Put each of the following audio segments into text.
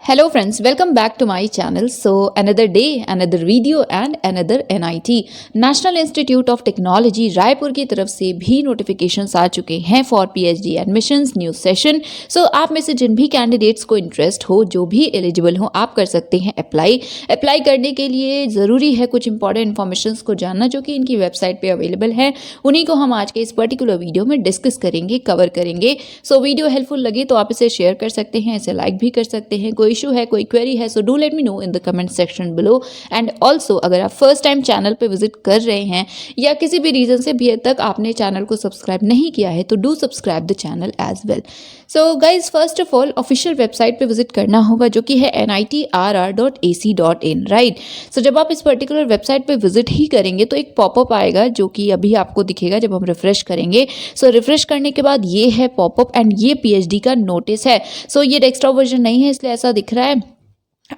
Hello friends, welcome back to my channel. So another day, another video and another NIT national institute of technology Raipur की तरफ से भी notifications आ चुके हैं for PhD admissions new session. So आप में से जिन भी कैंडिडेट्स को इंटरेस्ट हो, जो भी एलिजिबल हो, आप कर सकते हैं अप्लाई करने के लिए ज़रूरी है कुछ इंपॉर्टेंट इन्फॉर्मेशंस को जानना जो कि इनकी वेबसाइट पे अवेलेबल है। उन्हीं को हम आज के इस पर्टिकुलर वीडियो में डिस्कस करेंगे, कवर करेंगे। सो वीडियो हेल्पफुल लगे तो आप इसे शेयर कर सकते हैं, इसे लाइक भी कर सकते हैं। कोई इशू है, कोई क्वेरी है, so do let me know in the comment section below. And also अगर आप फर्स्ट टाइम चैनल पे विजिट कर रहे हैं या किसी भी रीजन से भी अब तक आपने चैनल को सब्सक्राइब नहीं किया है तो do subscribe the channel as well. So guys, first of all official website पे विजिट करना होगा जो कि है nitrr.ac.in, राइट। सो जब आप इस पर्टिकुलर वेबसाइट पे विजिट ही करेंगे तो एक पॉपअप आएगा जो कि अभी आपको दिखेगा जब हम रिफ्रेश करेंगे। सो रिफ्रेश करने के बाद ये है पॉपअप एंड ये पीएचडी का नोटिस है। सो ये डेस्कटॉप वर्जन नहीं है इसलिए ऐसा दिख रहा है।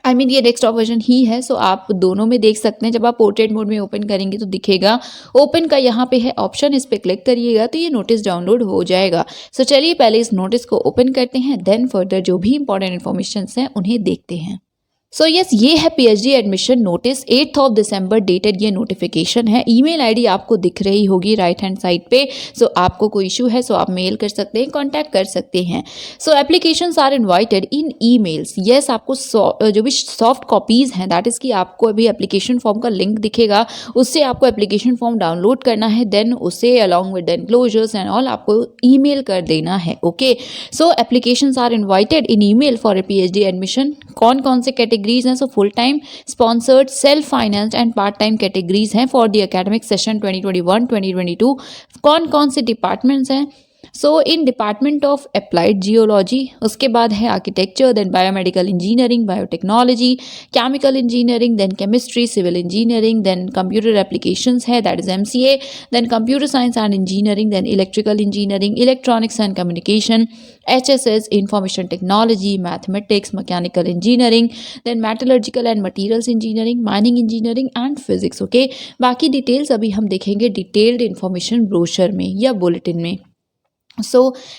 ये डेस्कटॉप वर्जन ही है। सो आप दोनों में देख सकते हैं। जब आप पोर्ट्रेट मोड में ओपन करेंगे तो दिखेगा ओपन का यहाँ पे है ऑप्शन, इस पे क्लिक करिएगा तो ये नोटिस डाउनलोड हो जाएगा। सो चलिए पहले इस नोटिस को ओपन करते हैं, देन फर्दर जो भी इंपॉर्टेंट इन्फॉर्मेशन हैं उन्हें देखते हैं। सो यस, ये है PhD admission notice 8 of December dated ये नोटिफिकेशन है। ईमेल आईडी आपको दिख रही होगी राइट हैंड साइड पे। सो आपको कोई इशू है सो आप मेल कर सकते हैं, कांटेक्ट कर सकते हैं। So applications are invited in emails. Yes, आपको जो भी सॉफ्ट कॉपीज हैं, दैट इज कि आपको अभी एप्लीकेशन फॉर्म का लिंक दिखेगा, उससे आपको एप्लीकेशन फॉर्म डाउनलोड करना है, देन उसे along with enclosures and all आपको ईमेल कर देना है। Okay, so applications are invited in email for a PhD admission. कौन कौन से कैटेगरीज हैं? So full time, sponsored, self financed and part time categories हैं फॉर द एकेडमिक सेशन 2021-2022। कौन कौन से डिपार्टमेंट्स हैं? So in department of applied geology, उसके बाद है architecture, then biomedical engineering, biotechnology, chemical engineering, then chemistry, civil engineering, then computer applications है that is MCA, then computer science and engineering, then electrical engineering, electronics and communication, HSS, information technology, mathematics, mechanical engineering, then metallurgical and materials engineering, mining engineering and physics. Okay, बाकी details अभी हम देखेंगे detailed information brochure में या bulletin में।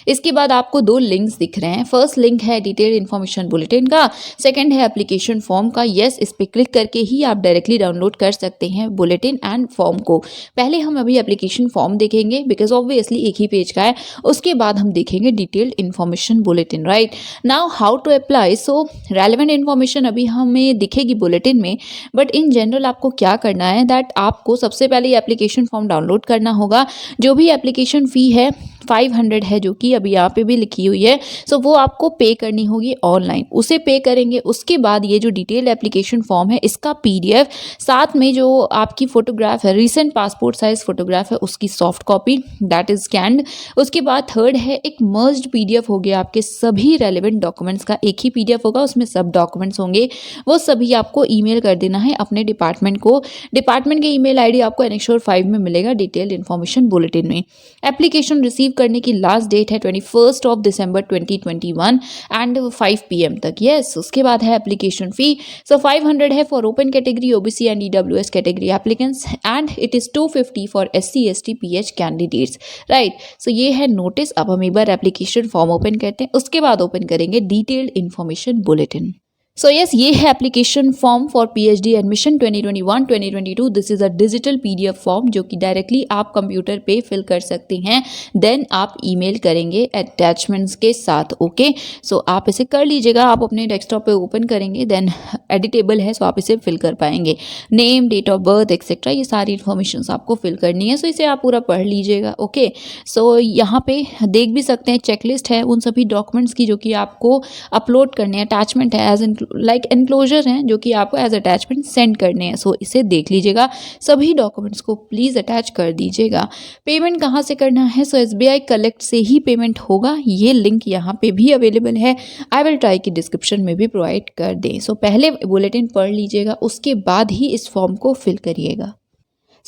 इसके बाद आपको दो लिंक्स दिख रहे हैं। फर्स्ट लिंक है डिटेल्ड इन्फॉर्मेशन बुलेटिन का, सेकंड है एप्लीकेशन फॉर्म का। यस, इस पर क्लिक करके ही आप डायरेक्टली डाउनलोड कर सकते हैं बुलेटिन एंड फॉर्म को। पहले हम अभी एप्लीकेशन फॉर्म देखेंगे बिकॉज ऑब्वियसली एक ही पेज का है, उसके बाद हम देखेंगे detailed information bulletin. Right now how to apply. So relevant information अभी हमें दिखेगी बुलेटिन में, बट इन जनरल आपको क्या करना है दैट आपको सबसे पहले एप्लीकेशन फॉर्म डाउनलोड करना होगा। जो भी एप्लीकेशन फ़ी है 500 है जो कि अभी यहाँ पे भी लिखी हुई है। सो वो आपको पे करनी होगी ऑनलाइन, उसे पे करेंगे। उसके बाद ये जो डिटेल एप्लीकेशन फॉर्म है इसका PDF, साथ में जो आपकी फोटोग्राफ है, रिसेंट पासपोर्ट साइज फोटोग्राफ है, उसकी soft copy that is scanned. उसके बाद थर्ड है एक मर्ज्ड PDF हो गया आपके सभी रेलिवेंट डॉक्यूमेंट्स का। एक ही PDF होगा, उसमें सब डॉक्यूमेंट्स होंगे, वो सभी आपको ईमेल कर देना है अपने डिपार्टमेंट को। डिपार्टमेंट के ईमेल आईडी आपको एनेक्सोर 5 में मिलेगा डिटेल्ड इन्फॉर्मेशन बुलेटिन में। एप्लीकेशन रिसीव करने की लास्ट डेट है 21 ऑफ दिसंबर 2021 एंड 5 PM तक। यस, उसके बाद है एप्लीकेशन फी। सो 500 है for open category, OBC and EWS category applicants and it is 250 for SC ST PH candidates. Right, so ये है नोटिस। अब हम एक बार एप्लीकेशन फॉर्म ओपन करते हैं, उसके बाद ओपन करेंगे detailed information bulletin. So yes, ये है application form for PhD admission 2021-2022। This is a digital PDF form जो कि डायरेक्टली आप कंप्यूटर पे फिल कर सकते हैं, देन आप ईमेल करेंगे अटैचमेंट्स के साथ। ओके, सो आप इसे कर लीजिएगा। आप अपने डेस्कटॉप पे ओपन करेंगे, देन एडिटेबल है सो आप इसे फिल कर पाएंगे। Name, date of birth etcetera, ये सारी इन्फॉर्मेशन आपको फिल करनी है। सो इसे आप पूरा पढ़ लीजिएगा। ओके, सो यहाँ पे देख भी सकते हैं चेकलिस्ट है उन सभी डॉक्यूमेंट्स की जो कि आपको अपलोड करने हैं। अटैचमेंट है एज लाइक एनक्लोजर हैं जो कि आपको एज अटैचमेंट सेंड करने हैं। सो इसे देख लीजिएगा, सभी डॉक्यूमेंट्स को प्लीज़ अटैच कर दीजिएगा। पेमेंट कहाँ से करना है? सो SBI कलेक्ट से ही पेमेंट होगा। ये लिंक यहाँ पे भी अवेलेबल है, आई विल ट्राई कि डिस्क्रिप्शन में भी प्रोवाइड कर दें। सो पहले बुलेटिन पढ़ लीजिएगा, उसके बाद ही इस फॉर्म को फिल करिएगा।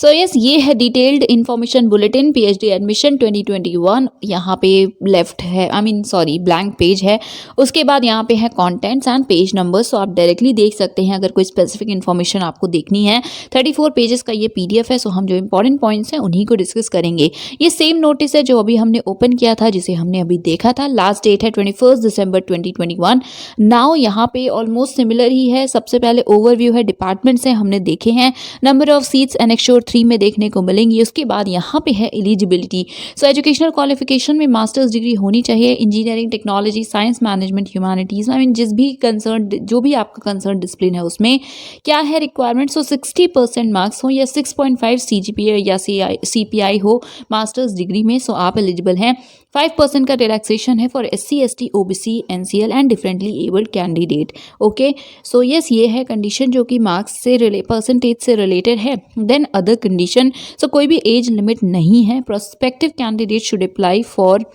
सो यस, ये है detailed information bulletin PhD admission 2021। यहाँ पे लेफ्ट है, सॉरी ब्लैंक पेज है। उसके बाद यहाँ पे है कंटेंट्स एंड पेज नंबर। सो आप डायरेक्टली देख सकते हैं अगर कोई स्पेसिफिक इन्फॉर्मेशन आपको देखनी है। 34 पेजेस का ये पीडीएफ है। सो हम जो इंपॉर्टेंट पॉइंट्स हैं उन्हीं को डिस्कस करेंगे। ये सेम नोटिस है जो अभी हमने ओपन किया था, जिसे हमने अभी देखा था। लास्ट डेट है 21 दिसंबर 2021। नाउ यहाँ पे ऑलमोस्ट सिमिलर ही है। सबसे पहले ओवरव्यू है, डिपार्टमेंट्स हैं हमने देखे हैं, नंबर ऑफ सीट्स एनेक्सोर 3 में देखने को मिलेंगी। उसके बाद यहाँ पे है एलिजिबिलिटी। सो एजुकेशनल क्वालिफिकेशन में मास्टर्स डिग्री होनी चाहिए, engineering, technology, science, management, humanities, जिस भी कंसर्न, जो भी आपका कंसर्न डिसिप्लिन है उसमें क्या है रिक्वायरमेंट। सो 60% मार्क्स हो या 6.5 सीजीपीए या सीपीआई हो मास्टर्स डिग्री में, सो आप एलिजिबल हैं। 5% का रिलैक्सेशन है for SC, ST, OBC, NCL and differently abled candidate. Okay, so yes, ये है कंडीशन जो कि मार्क्स से परसेंटेज से रिलेटेड है। देन अदर कंडीशन, सो कोई भी एज लिमिट नहीं है। Prospective candidate should apply for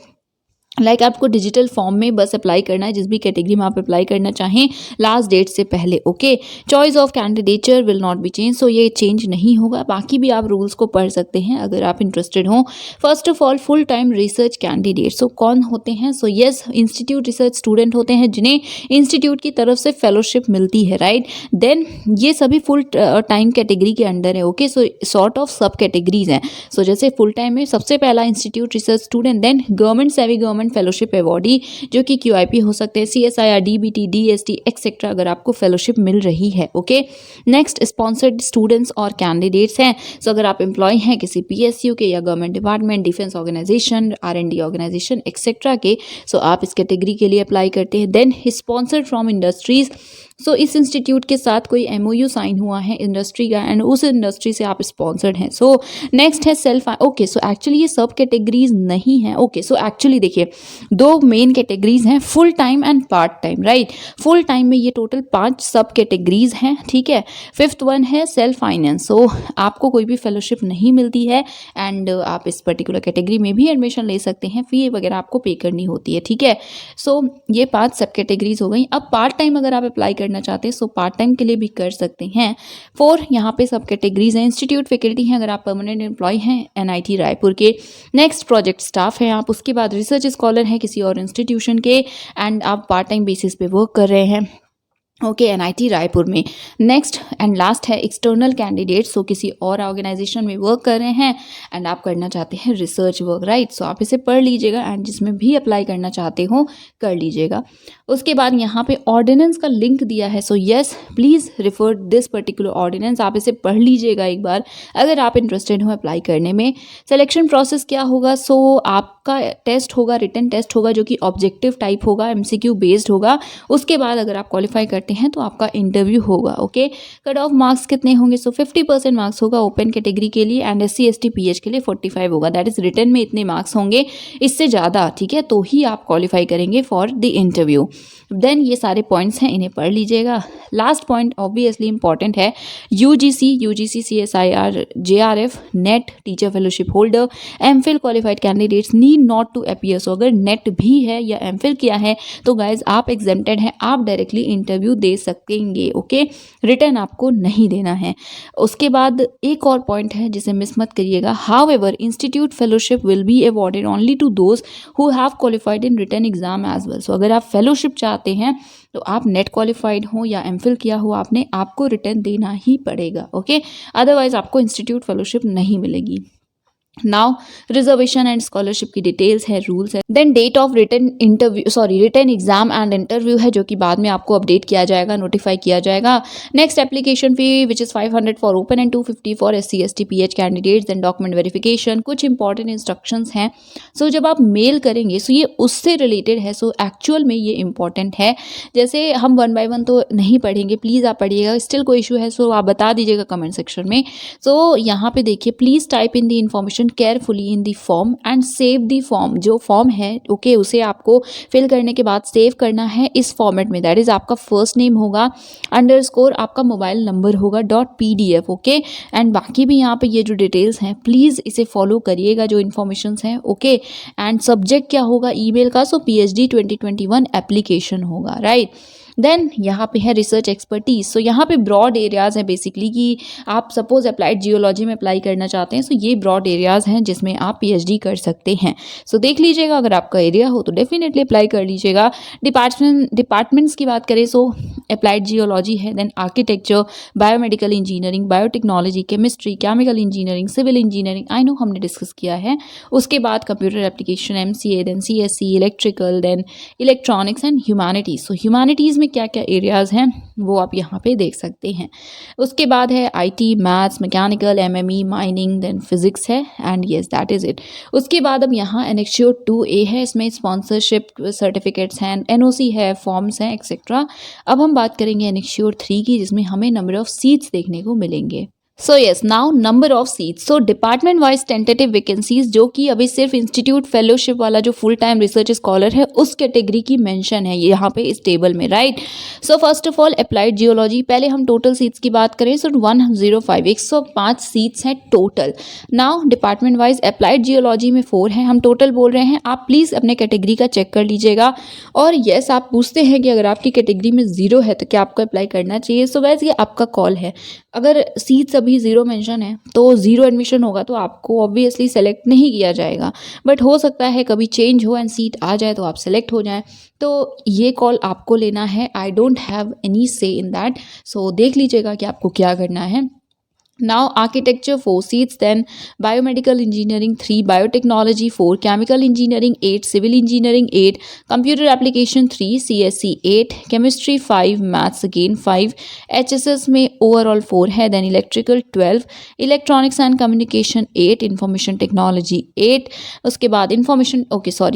आपको डिजिटल फॉर्म में बस अप्लाई करना है, जिस भी कैटेगरी में आप अप्लाई करना चाहें लास्ट डेट से पहले। Okay, choice of candidature will not be change. So ये चेंज नहीं होगा। बाकी भी आप रूल्स को पढ़ सकते हैं अगर आप इंटरेस्टेड हो। First of all, full time research candidate. So कौन होते हैं? So yes, institute research student होते हैं जिन्हें इंस्टीट्यूट की तरफ से फेलोशिप मिलती है, राइट। देन ये सभी फुल टाइम कैटेगरी के अंडर है। Okay, so sort of sub categories हैं। सो जैसे फुल टाइम में सबसे पहला institute research student, then government, semi government fellowship awardee जो कि QIP हो सकते हैं, CSIR, DBT, DST एक्सेट्रा, अगर आपको फेलोशिप मिल रही है। ओके, नेक्स्ट स्पॉन्सर्ड स्टूडेंट्स और कैंडिडेट्स हैं। सो अगर आप एम्प्लॉय हैं किसी PSU के या government department, defence organisation, R&D organisation etcetera के, सो आप इस कैटेगरी के लिए अप्लाई करते हैं। Then sponsored from industries. So इस इंस्टीट्यूट के साथ कोई MOU साइन हुआ है इंडस्ट्री का एंड उस इंडस्ट्री से आप स्पॉन्सर्ड हैं। सो नेक्स्ट है सेल्फ। ओके, सो एक्चुअली ये सब कैटेगरीज नहीं है। ओके, सो एक्चुअली देखिए, दो मेन कैटेगरीज हैं, full time and part time, right. Full time में ये टोटल 5 सब कैटेगरीज हैं, ठीक है। 5th वन है सेल्फ फाइनेंस। सो आपको कोई भी फेलोशिप नहीं मिलती है एंड आप इस पर्टिकुलर कैटेगरी में भी एडमिशन ले सकते हैं, फी वगैरह आपको पे करनी होती है, ठीक है। सो ये 5 सब कैटेगरीज हो गई। अब पार्ट टाइम अगर आप अप्लाई करना चाहते हैं सो पार्ट टाइम के लिए भी कर सकते हैं। 4 यहाँ पे सब कैटेगरीज हैं। इंस्टीट्यूट फैकल्टी हैं अगर आप परमानेंट एम्प्लॉय हैं NIT रायपुर के। नेक्स्ट प्रोजेक्ट स्टाफ है आप। उसके बाद रिसर्च स्कॉलर हैं किसी और इंस्टीट्यूशन के एंड आप पार्ट टाइम बेसिस पे वर्क कर रहे हैं, ओके, NIT रायपुर में। नेक्स्ट एंड लास्ट है एक्सटर्नल कैंडिडेट। सो किसी और ऑर्गेनाइजेशन में वर्क कर रहे हैं एंड आप करना चाहते हैं रिसर्च वर्क, राइट। सो आप इसे पढ़ लीजिएगा एंड जिसमें भी अप्लाई करना चाहते हो कर लीजिएगा। उसके बाद यहाँ पे ऑर्डिनेंस का लिंक दिया है। So yes, please refer this particular ordinance. आप इसे पढ़ लीजिएगा एक बार अगर आप इंटरेस्टेड हो अप्लाई करने में। सिलेक्शन प्रोसेस क्या होगा? सो आपका टेस्ट होगा, रिटन टेस्ट होगा जो कि ऑब्जेक्टिव टाइप होगा, MCQ बेस्ड होगा। उसके बाद अगर आप क्वालिफाई करते हैं तो आपका इंटरव्यू होगा। ओके, कट ऑफ मार्क्स कितने होंगे? सो 50% मार्क्स होगा ओपन कैटेगरी के लिए एंड SC ST PH के लिए 45 होगा। दैट इज रिटन में इतने मार्क्स होंगे, इससे ज़्यादा, ठीक है, तो ही आप क्वालिफाई करेंगे फॉर द इंटरव्यू। देन ये सारे पॉइंट्स हैं, इन्हें पढ़ लीजिएगा। लास्ट पॉइंट ऑब्वियसली इंपॉर्टेंट है, UGC CSIR JRF NET teacher fellowship holder MPhil qualified candidates need not to appear. So अगर नेट भी है या MPhil किया है तो गाइज आप एग्जेम्प्टेड हैं, आप डायरेक्टली इंटरव्यू दे सकेंगे। ओके, रिटर्न आपको नहीं देना है। उसके बाद एक और पॉइंट है जिसे मिस मत करिएगा, however institute fellowship will be awarded only to those who have qualified in written exam as well. So अगर आप फेलोशिप चाहते हैं तो आप नेट क्वालिफाइड हो या MPhil किया हो आपने, आपको रिटर्न देना ही पड़ेगा। ओके, अदरवाइज आपको इंस्टीट्यूट फेलोशिप नहीं मिलेगी। नाउ रिजर्वेशन एंड स्कॉलरशिप की डिटेल्स है, रूल्स है। Then date of written exam and interview है जो कि बाद में आपको अपडेट किया जाएगा, नोटिफाई किया जाएगा। Next application fee which is 500 for open and 250 for SC ST PH candidates. Then document verification, कुछ इंपॉर्टेंट इंस्ट्रक्शंस हैं। सो जब आप मेल करेंगे सो ये उससे रिलेटेड है। सो एक्चुअल में ये इंपॉर्टेंट है। जैसे हम 1 by 1 तो नहीं पढ़ेंगे, प्लीज़ आप पढ़िएगा। स्टिल कोई इशू है सो आप बता दीजिएगा कमेंट सेक्शन में। सो यहाँ पे देखिए, please type in the information carefully in the form and save the form. जो फॉर्म है ओके उसे आपको फिल करने के बाद सेव करना है इस फॉर्मेट में। दैट इज आपका फर्स्ट नेम होगा, अंडरस्कोर आपका मोबाइल नंबर होगा, .pdf। ओके, एंड बाकी भी यहाँ पे ये जो डिटेल्स हैं प्लीज़ इसे फॉलो करिएगा जो इन्फॉर्मेशन हैं। ओके, एंड सब्जेक्ट क्या होगा ईमेल का? सो PhD 2021 एप्लीकेशन होगा, राइट। देन यहाँ पे है रिसर्च एक्सपर्टीज। सो यहाँ पे ब्रॉड एरियाज़ हैं बेसिकली कि आप सपोज अप्लाइड जियोलॉजी में अप्लाई करना चाहते हैं, सो ये ब्रॉड एरियाज़ हैं जिसमें आप पीएचडी कर सकते हैं। सो देख लीजिएगा, अगर आपका एरिया हो तो डेफिनेटली अप्लाई कर लीजिएगा। डिपार्टमेंट्स की बात करें सो अप्लाइड जियोलॉजी है, then architecture, biomedical engineering, biotechnology, chemistry, chemical engineering, civil engineering, I know हमने डिस्कस किया है। उसके बाद computer application, MCA, then CSC, electrical, then electronics and humanities. So humanities में क्या क्या एरियाज़ हैं वो आप यहाँ पे देख सकते हैं। उसके बाद है IT, maths, mechanical, MME, mining, then physics है, and yes that is it. उसके बाद अब यहाँ एनेक्स्योर 2A है, इसमें स्पॉन्सरशिप सर्टिफिकेट्स हैं, एनओसी है, फॉर्म्स हैं, एक्सेट्रा। अब हम बात करेंगे एनेक्स्योर 3 की, जिसमें हमें नंबर ऑफ सीट्स देखने को मिलेंगे। So yes, now number of seats. So department wise tentative vacancies, जो कि अभी सिर्फ इंस्टीट्यूट फेलोशिप वाला जो फुल टाइम रिसर्च स्कॉलर है उस कैटेगरी की मेंशन है यहाँ पे इस टेबल में, right. So first of all applied geology, पहले हम टोटल सीट्स की बात करें सो 105 सीट्स हैं total. Now department wise applied geology में 4 हैं, हम टोटल बोल रहे हैं, आप प्लीज़ अपने कैटेगरी का चेक कर लीजिएगा। और येस, आप पूछते हैं कि अगर आपकी कैटेगरी में 0 है तो क्या आपको अप्लाई करना चाहिए। सो गाइस, ये आपका कॉल है। अगर सीट्स अभी 0 मेंशन है तो 0 एडमिशन होगा तो आपको ऑब्वियसली सेलेक्ट नहीं किया जाएगा, बट हो सकता है कभी चेंज हो एंड सीट आ जाए तो आप सेलेक्ट हो जाएं। तो ये कॉल आपको लेना है, आई डोंट हैव एनी से इन दैट। सो देख लीजिएगा कि आपको क्या करना है। Now architecture 4 seats, then biomedical engineering 3, biotechnology 4, chemical engineering 8, civil engineering 8, computer application 3, CSC 8, chemistry 5, maths again 5, HSS में overall 4 है, then electrical 12, electronics and communication 8, information technology 8, उसके बाद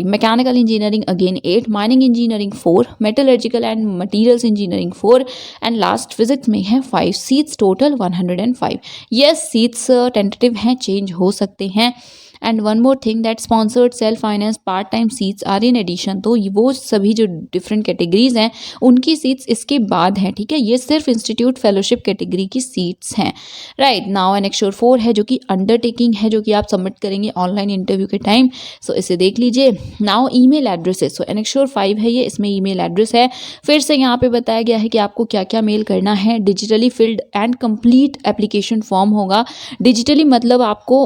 mechanical engineering again 8, mining engineering 4, metallurgical and materials engineering 4, and last physics में है 5 seats, total 105। Yes, seats tentative हैं, change हो सकते हैं। And one more thing, that sponsored self finance part time seats are in addition. तो वो सभी जो डिफरेंट कैटेगरीज हैं उनकी सीट्स इसके बाद हैं, ठीक है। ये सिर्फ इंस्टीट्यूट फेलोशिप कैटेगरी की सीट्स हैं, राइट। नाउ एनेक्स्योर 4 है जो कि अंडरटेकिंग है, जो कि आप सबमिट करेंगे ऑनलाइन इंटरव्यू के टाइम। सो इसे देख लीजिए। नाउ ईमेल एड्रेस है, सो एनेक्स्योर 5 है ये, इसमें ईमेल एड्रेस है। फिर से यहाँ पे बताया गया है कि आपको क्या क्या मेल करना है। Digitally filled and complete application form होगा। डिजिटली मतलब आपको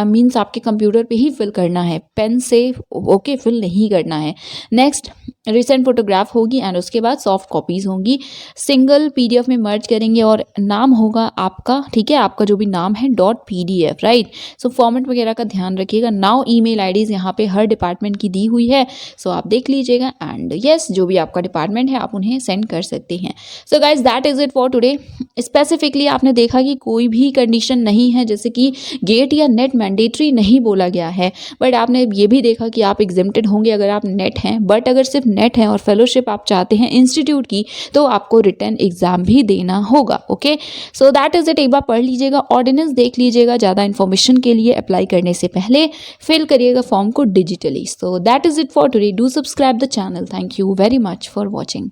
मीन्स आपके कंप्यूटर पे ही फिल करना है, पेन से ओके फिल नहीं करना है। नेक्स्ट रिसेंट फोटोग्राफ होगी एंड उसके बाद सॉफ्ट कॉपीज होंगी, सिंगल पीडीएफ में मर्ज करेंगे और नाम होगा आपका, ठीक है, आपका जो भी नाम है .pdf, राइट। सो फॉर्मेट वगैरह का ध्यान रखिएगा। नाउ ईमेल आईडीज यहाँ पे हर डिपार्टमेंट की दी हुई है, सो आप देख लीजिएगा एंड यस, जो भी आपका डिपार्टमेंट है आप उन्हें सेंड कर सकते हैं। So guys, that is it for today. Specifically आपने देखा कि कोई भी कंडीशन नहीं है, जैसे कि गेट या नेट मैंडेटरी नहीं बोला गया है, बट आपने ये भी देखा कि आप एग्जेम्प्टेड होंगे अगर आप नेट हैं। बट अगर सिर्फ नेट है और फेलोशिप आप चाहते हैं इंस्टीट्यूट की तो आपको रिटन एग्जाम भी देना होगा, okay. So that is it. एक बार पढ़ लीजिएगा, ऑर्डिनेंस देख लीजिएगा, ज़्यादा इन्फॉर्मेशन के लिए अप्लाई करने से पहले फिल करिएगा फॉर्म को digitally. So that is it for today. Do subscribe the channel. Thank you very much for watching.